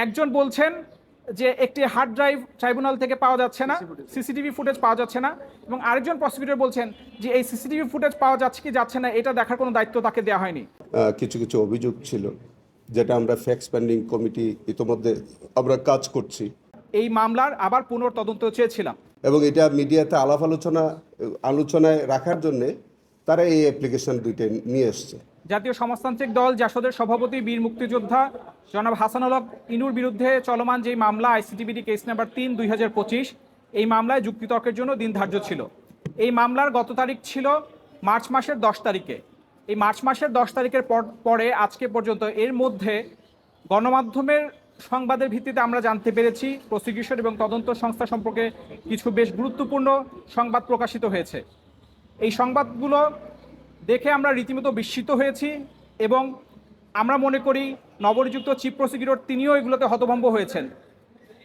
একজন বলছেন যে একটি হার্ড ড্রাইভ ট্রাইব্যুনাল থেকে পাওয়া যাচ্ছে না, সিসিটিভি ফুটেজ পাওয়া যাচ্ছে না, এবং আরেকজন প্রসিকিউটর বলছেন যে এই সিসিটিভি ফুটেজ পাওয়া যাচ্ছে কি যাচ্ছে না এটা দেখার কোনো দায়িত্ব তাকে দেওয়া হয়নি। কিছু কিছু অভিযোগ ছিল যেটা আমরা ফ্যাক্ট ফাইন্ডিং কমিটি ইতোমধ্যে আমরা কাজ করছি। এই মামলার আবার পুনর্তদন্ত চেয়েছিলাম এবং এটা মিডিয়াতে আলাপ আলোচনায় রাখার জন্য তারা এই অ্যাপ্লিকেশন দুইটা নিয়ে এসছে। জাতীয় সমাজতান্ত্রিক দল জাসদের সভাপতি বীর মুক্তিযোদ্ধা জনাব হাসানুল হক ইনুর বিরুদ্ধে চলমান যে মামলা আইসিটিবিডি কেস নাম্বার ৩/২০২৫, এই মামলায় যুক্তিতর্কের জন্য দিন ধার্য ছিল। এই মামলার গত তারিখ ছিল মার্চ মাসের 10 তারিখে। এই মার্চ মাসের 10 তারিখের পরে আজকে পর্যন্ত এর মধ্যে গণমাধ্যমের সংবাদের ভিত্তিতে আমরা জানতে পেরেছি প্রসিকিউশন এবং তদন্ত সংস্থা সম্পর্কে কিছু বেশ গুরুত্বপূর্ণ সংবাদ প্রকাশিত হয়েছে। এই সংবাদগুলো দেখে আমরা রীতিমতো বিস্মিত হয়েছি এবং আমরা মনে করি নবনিযুক্ত চিফ প্রসিকিউটর তিনিও এগুলোতে হতভম্ব হয়েছেন।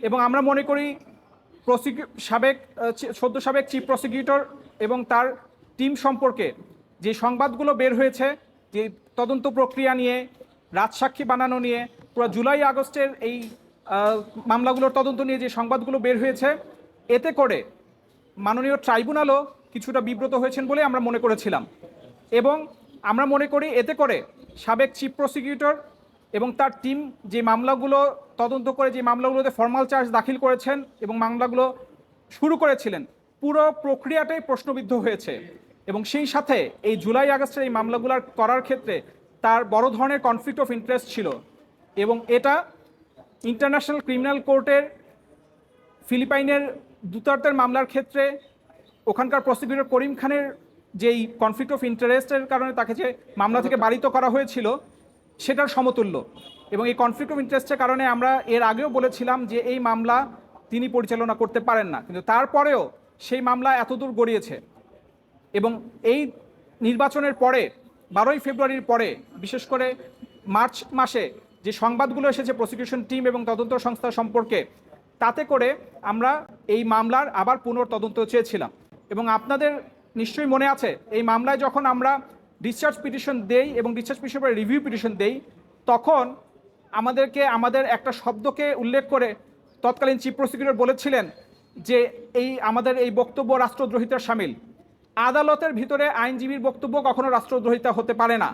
এবং আমরা মনে করি সদ্য সাবেক চিফ প্রসিকিউটর এবং তার টিম সম্পর্কে যে সংবাদগুলো বের হয়েছে, যে তদন্ত প্রক্রিয়া নিয়ে, রাজসাক্ষী বানানো নিয়ে, পুরো জুলাই আগস্টের এই মামলাগুলোর তদন্ত নিয়ে যে সংবাদগুলো বের হয়েছে, এতে করে মাননীয় ট্রাইব্যুনালও কিছুটা বিব্রত হয়েছেন বলে আমরা মনে করেছিলাম। এবং আমরা মনে করি এতে করে সাবেক চিফ প্রসিকিউটর এবং তার টিম যে মামলাগুলো তদন্ত করে যে মামলাগুলোতে ফর্মাল চার্জ দাখিল করেছেন এবং মামলাগুলো শুরু করেছিলেন, পুরো প্রক্রিয়াটাই প্রশ্নবিদ্ধ হয়েছে। এবং সেই সাথে এই জুলাই আগস্টের এই মামলাগুলো করার ক্ষেত্রে তার বড় ধরনের কনফ্লিক্ট অফ ইন্টারেস্ট ছিল। এবং এটা ইন্টারন্যাশনাল ক্রিমিনাল কোর্টের ফিলিপাইনের দুতার্তের মামলার ক্ষেত্রে ওখানকার প্রসিকিউটর করিম খানের যেই কনফ্লিক্ট অফ ইন্টারেস্টের কারণে তাকে যে মামলা থেকে বারিত করা হয়েছিল সেটার সমতুল্য। এবং এই কনফ্লিক্ট অফ ইন্টারেস্টের কারণে আমরা এর আগেও বলেছিলাম যে এই মামলা তিনি পরিচালনা করতে পারেন না, কিন্তু তারপরেও সেই মামলা এতদূর গড়িয়েছে। এবং এই নির্বাচনের পরে 12ই ফেব্রুয়ারির পরে বিশেষ করে মার্চ মাসে যে সংবাদগুলো এসেছে প্রসিকিউশন টিম এবং তদন্ত সংস্থা সম্পর্কে, তাতে করে আমরা এই মামলার আবার পুনর্তদন্ত চেয়েছিলাম। এবং আপনাদের নিশ্চয়ই মনে আছে এই মামলায় যখন আমরা ডিসচার্জ পিটিশন দেই এবং ডিসচার্জ পিটিশনের রিভিউ পিটিশন দেই, তখন আমাদের একটা শব্দকে উল্লেখ করে তৎকালীন চিফ প্রসিকিউটর বলেছিলেন যে আমাদের এই বক্তব্য রাষ্ট্রদ্রোহিতার শামিল। আদালতের ভিতরে আইনজীবীর বক্তব্য কখনো রাষ্ট্রদ্রোহিতা হতে পারে না।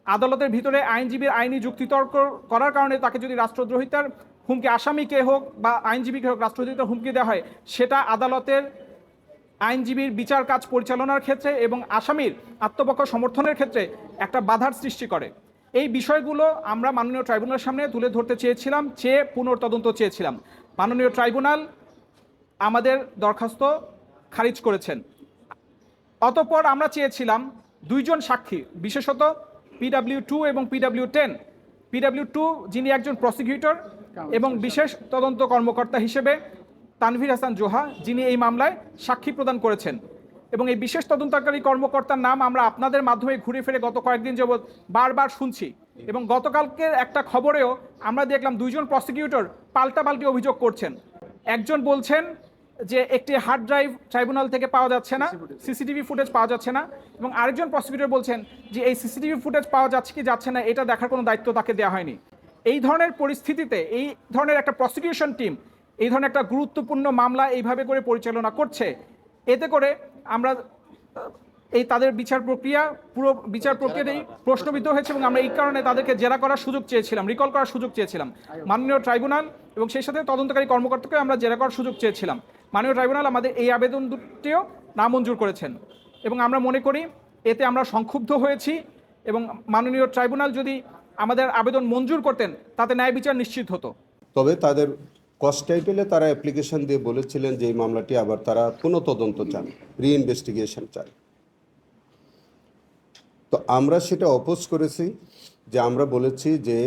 আদালতের ভিতরে আইনজীবীর আইনি যুক্তিতর্ক করার কারণে তাকে যদি রাষ্ট্রদ্রোহিতার হুমকি, আসামিকে হোক বা আইনজীবীকে হোক রাষ্ট্রদ্রোহিতার হুমকি দেওয়া হয়, সেটা আদালতের আইনজীবীর বিচার কাজ পরিচালনার ক্ষেত্রে এবং আসামির আত্মপক্ষ সমর্থনের ক্ষেত্রে একটা বাধার সৃষ্টি করে। এই বিষয়গুলো আমরা মাননীয় ট্রাইব্যুনালের সামনে তুলে ধরতে চেয়েছিলাম, পুনর্তদন্ত চেয়েছিলাম। মাননীয় ট্রাইব্যুনাল আমাদের দরখাস্ত খারিজ করেছেন। অতঃপর আমরা চেয়েছিলাম 2 জন সাক্ষী, বিশেষত PW2 এবং PW10। PW2 যিনি একজন প্রসিকিউটর এবং বিশেষ তদন্ত কর্মকর্তা হিসেবে তানভীর হাসান জোহা, যিনি এই মামলায় সাক্ষী প্রদান করেছেন। এবং এই বিশেষ তদন্তকারী কর্মকর্তার নাম আমরা আপনাদের মাধ্যমে ঘুরে ফিরে গত কয়েকদিন যাবৎ বারবার শুনছি। এবং গতকালকের একটা খবরেও আমরা দেখলাম 2 জন প্রসিকিউটর পাল্টাপাল্টি অভিযোগ করছেন। একজন বলছেন যে একটি হার্ড ড্রাইভ ট্রাইব্যুনাল থেকে পাওয়া যাচ্ছে না, সিসিটিভি ফুটেজ পাওয়া যাচ্ছে না, এবং আরেকজন প্রসিকিউটর বলছেন যে এই সিসিটিভি ফুটেজ পাওয়া যাচ্ছে কি যাচ্ছে না এটা দেখার কোনো দায়িত্ব তাকে দেওয়া হয়নি। এই ধরনের পরিস্থিতিতে এই ধরনের একটা প্রসিকিউশন টিম এই ধরনের একটা গুরুত্বপূর্ণ মামলা এইভাবে করে পরিচালনা করছে, এতে করে আমরা তাদের পুরো বিচার প্রক্রিয়াটাই প্রশ্নবিদ্ধ হয়েছে। এবং আমরা এই কারণে তাদেরকে জেরা করার সুযোগ চেয়েছিলাম, রিকল করার সুযোগ চেয়েছিলাম মাননীয় ট্রাইব্যুনাল, এবং সেই সাথে তদন্তকারী কর্মকর্তাকে আমরা জেরা করার সুযোগ চেয়েছিলাম। মাননীয় ট্রাইব্যুনাল আমাদের এই আবেদন দুটিও নামঞ্জুর করেছেন। এবং আমরা মনে করি এতে আমরা সংক্ষুব্ধ হয়েছি, এবং মাননীয় ট্রাইব্যুনাল যদি আমাদের আবেদন মঞ্জুর করতেন তাতে ন্যায় বিচার নিশ্চিত হতো। তবে তাদের কস্ট টাইটেলে তারা অ্যাপ্লিকেশন দিয়ে বলেছিলেন যে এই মামলাটি আবার তারা পুনঃতদন্ত চান, রিইনভেস্টিগেশন চান। তো আমরা সেটা অপোজ করেছি, যে আমরা বলেছি যে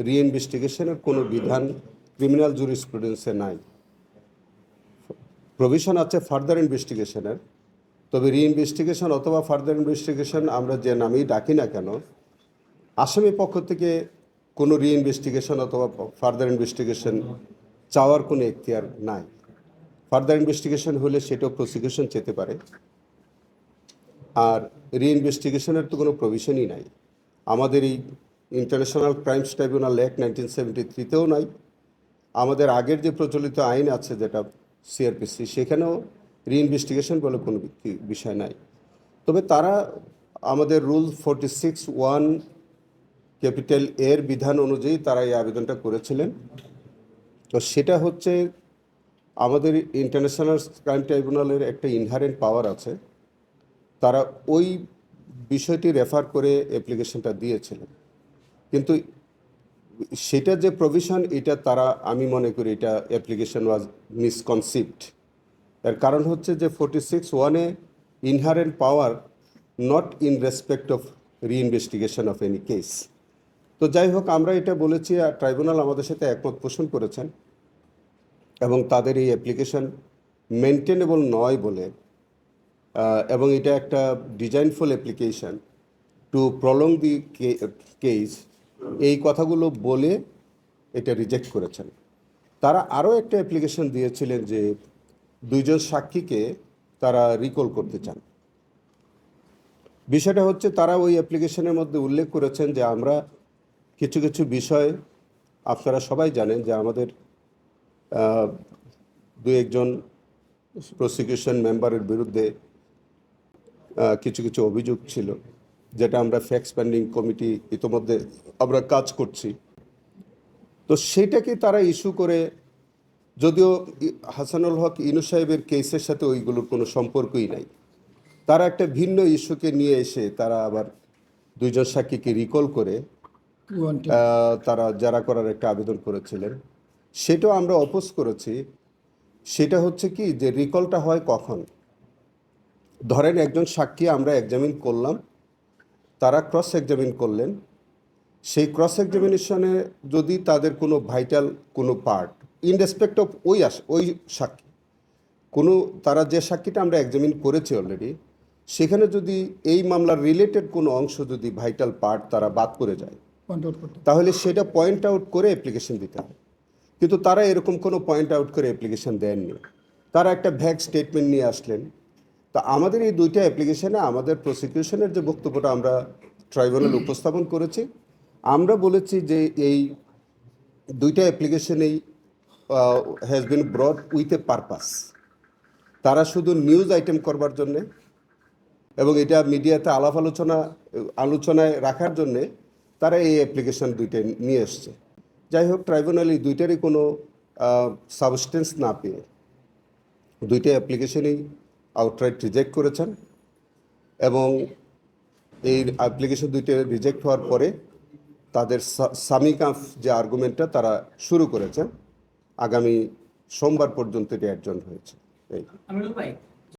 রিইনভেস্টিগেশনের কোনো বিধান ক্রিমিনাল জুরিসপ্রুডেন্সে নাই। প্রভিশন আছে ফার্দার ইনভেস্টিগেশনের, তবে রিইনভেস্টিগেশন অথবা ফার্দার ইনভেস্টিগেশন আমরা যে নামেই ডাকি না কেন, আসামি পক্ষ থেকে কোনো রিইনভেস্টিগেশন অথবা ফার্দার ইনভেস্টিগেশন চাওয়ার কোনো এখতিয়ার নাই। ফার্দার ইনভেস্টিগেশন হলে সেটাও প্রসিকিউশন চেতে পারে, আর রিইনভেস্টিগেশনের তো কোনো প্রভিশনই নাই। আমাদের এই ইন্টারন্যাশনাল ক্রাইমস ট্রাইব্যুনাল অ্যাক্ট 1973-তেও নাই, আমাদের আগের যে প্রচলিত আইন আছে যেটা সিআরপিসি, সেখানেও রিইনভেস্টিগেশন বলে কোনো বিষয় নাই। তবে তারা আমাদের রুল 46(1) ক্যাপিটাল এর বিধান অনুযায়ী তারা এই আবেদনটা করেছিলেন। তো সেটা হচ্ছে আমাদের ইন্টারন্যাশনাল ক্রাইম ট্রাইব্যুনালের একটা ইনহারেন্ট পাওয়ার আছে, তারা ওই বিষয়টি রেফার করে অ্যাপ্লিকেশনটা দিয়েছিলেন। কিন্তু সেটা যে প্রভিশন, এটা তারা, আমি মনে করি এটা অ্যাপ্লিকেশন ওয়াজ মিসকনসিভড। এর কারণ হচ্ছে যে 46(1)-এ inherent power not in respect of reinvestigation of any case. তো যাই হোক, আমরা এটা বলেছি আর ট্রাইব্যুনাল আমাদের সাথে একমত পোষণ করেছেন এবং তাদের এই অ্যাপ্লিকেশন মেনটেনেবল নয় বলে, এবং এটা একটা designful application to prolong the case, এই কথাগুলো বলে এটা রিজেক্ট করেছেন। তারা আরও একটা অ্যাপ্লিকেশন দিয়েছিলেন যে 2 জন সাক্ষীকে তারা রিকল করতে চান। বিষয়টা হচ্ছে তারা ওই অ্যাপ্লিকেশনের মধ্যে উল্লেখ করেছেন যে আমরা কিছু কিছু বিষয়, আপনারা সবাই জানেন যে আমাদের 2-1 প্রসিকিউশন মেম্বারের বিরুদ্ধে কিছু কিছু অভিযোগ ছিল, যেটা আমরা ফ্যাক্ট পেন্ডিং কমিটি ইতোমধ্যে আমরা কাজ করছি। তো সেটাকে তারা ইস্যু করে, যদিও হাসানুল হক ইনু সাহেবের কেসের সাথে ওইগুলোর কোনো সম্পর্কই নাই, তারা একটা ভিন্ন ইস্যুকে নিয়ে এসে তারা আবার 2 জন সাক্ষীকে রিকল করে তারা জেরা করার একটা আবেদন করেছিলেন। সেটাও আমরা অপোজ করেছি। সেটা হচ্ছে কি, যে রিকলটা হয় কখন? ধরেন একজন সাক্ষী আমরা এক্সামিন করলাম, তারা ক্রস এক্সামিন করলেন, সেই ক্রস এক্সামিনেশনে যদি তাদের কোনো ভাইটাল কোনো পার্ট ইন রেসপেক্ট অফ ওই সাক্ষী, কোনো তারা যে সাক্ষীটা আমরা এক্সামিন করেছি অলরেডি, সেখানে যদি এই মামলার রিলেটেড কোনো অংশ যদি ভাইটাল পার্ট তারা বাদ করে যায়, তাহলে সেটা পয়েন্ট আউট করে অ্যাপ্লিকেশন দিতে হয়। কিন্তু তারা এরকম কোনো পয়েন্ট আউট করে অ্যাপ্লিকেশন দেননি, তারা একটা ভ্যাগ স্টেটমেন্ট নিয়ে আসলেন। তা আমাদের এই 2টা অ্যাপ্লিকেশনে আমাদের প্রসিকিউশনের যে বক্তব্যটা আমরা ট্রাইব্যুনাল উপস্থাপন করেছি, আমরা বলেছি যে এই 2টা অ্যাপ্লিকেশনেই has been brought with a purpose. তারা শুধু নিউজ আইটেম করবার জন্যে এবং এটা মিডিয়াতে আলোচনায় রাখার জন্যে তারা এই অ্যাপ্লিকেশন 2টা নিয়ে এসছে। যাই হোক, ট্রাইব্যুনাল এই 2টারই কোনো সাবস্টেন্স না পেয়ে 2টা অ্যাপ্লিকেশনই আউটরাইট রিজেক্ট করেছেন এবং এই অ্যাপ্লিকেশন 2টা রিজেক্ট হওয়ার পরে তাদের সামিকাফ যে আর্গুমেন্টটা তারা শুরু করেছেন, আগামী সোমবার পর্যন্ত এটি অ্যাডজন্ট হয়েছে। এই আমিনুল ভাই,